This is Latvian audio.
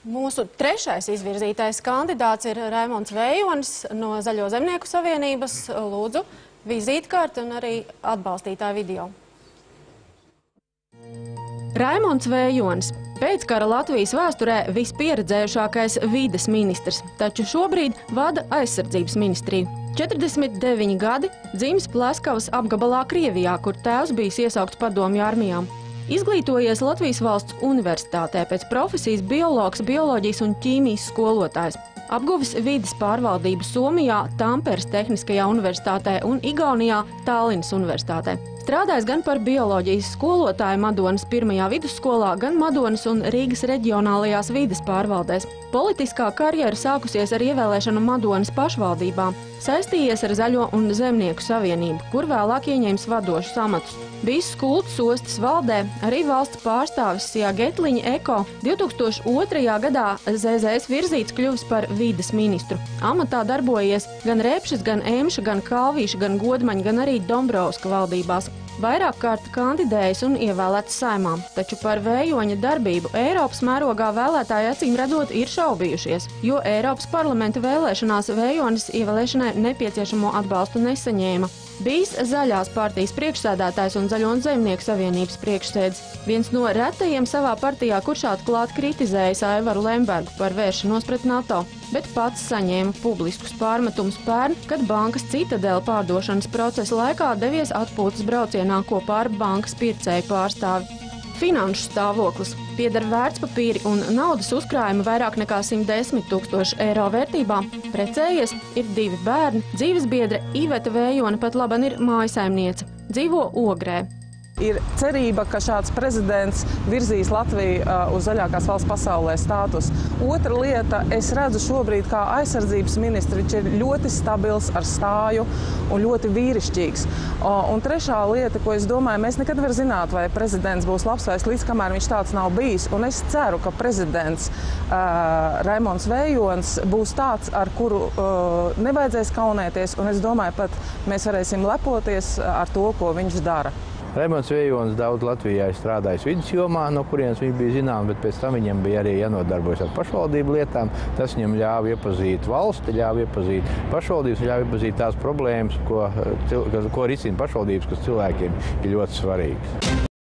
Mūsu trešais izvirzītais kandidāts ir Raimonds Vējonis no Zaļo zemnieku savienības. Lūdzu, vizītkārti un arī atbalstītāju video. Raimonds Vējonis – pēckara Latvijas vēsturē vispieredzējušākais vides ministrs, taču šobrīd vada aizsardzības ministriju. 49 gadi, dzimis Pleskavas apgabalā Krievijā, kur tēvs bijis iesaukts padomju armijām. Izglītojies Latvijas Valsts universitātē, pēc profesijas biologs, bioloģijas un ķīmijas skolotājs. Apguvis vides pārvaldību Somijā, Tamperes Tehniskajā universitātē un Igaunijā Tallinas universitātē. Strādājis gan par bioloģijas skolotāju Madonas 1. vidusskolā, gan Madonas un Rīgas reģionālajās vides pārvaldēs. Politiskā karjera sākusies ar ievēlēšanu Madonas pašvaldībā. Saistījies ar Zaļo un Zemnieku savienību, kur vēlāk ieņēmis vadošus amatus. Bijis Skultas ostas valdē, arī valsts pārstāvis Sijā Getliņa Eko. 2002. gadā ZZS virzīts kļuvis par vides ministru. Amatā darbojies gan Repšas, gan Emša, gan Kalvīša, gan Godmaņa, gan arī Dombrovska valdībās. Vairāk kārt kandidējis un ievēlēts Saeimā, taču par Vējoņa darbību Eiropas mērogā vēlētāji acīm redzot ir šaubījušies, jo Eiropas parlamenta vēlēšanās Vējonis ievēlēšanai nepieciešamo atbalstu nesaņēma. Bijis Zaļās partijas priekšsēdētājs un Zaļo un Zemnieku savienības priekšsēdis. Viens no retajiem savā partijā, kurš atklāti kritizējis Aivaru Lembergu par vēršanos pret NATO, bet pats saņēma publiskus pārmetumus pērn, kad bankas Citadele pārdošanas procesa laikā devies atpūtas braucienā kopā ar bankas pircēju pārstāvi. Finanšu stāvoklis. Pieder vērtspapīri un naudas uzkrājumi vairāk nekā 110 000 eiro vērtībā. Precējies, ir 2 bērni, dzīvesbiedre Iveta Vējone pat laban ir mājasaimniece. Dzīvo Ogrē. Ir cerība, ka šāds prezidents virzīs Latviju uz zaļākās valsts pasaulē status. Otra lieta, es redzu šobrīd, kā aizsardzības ministrs ir ļoti stabils ar stāju un ļoti vīrišķīgs. Un trešā lieta, ko es domāju, mēs nekad nevar zināt, vai prezidents būs labs vai līdz kamēr viņš tāds nav bijis. Un es ceru, ka prezidents Raimonds Vējonis būs tāds, ar kuru nevajadzēs kaunēties. Un es domāju, pat mēs varēsim lepoties ar to, ko viņš dara. Raimonds Vējonis daudz Latvijā ir strādājis vidas jomā, no kurienes viņš bija zināms, bet pēc tam viņam bija arī jānodarbojas ar pašvaldību lietām. Tas viņam ļāva iepazīt valsti, ļāva iepazīt pašvaldības, ļāva iepazīt tās problēmas, ko risina pašvaldības, kas cilvēkiem ir ļoti svarīgas.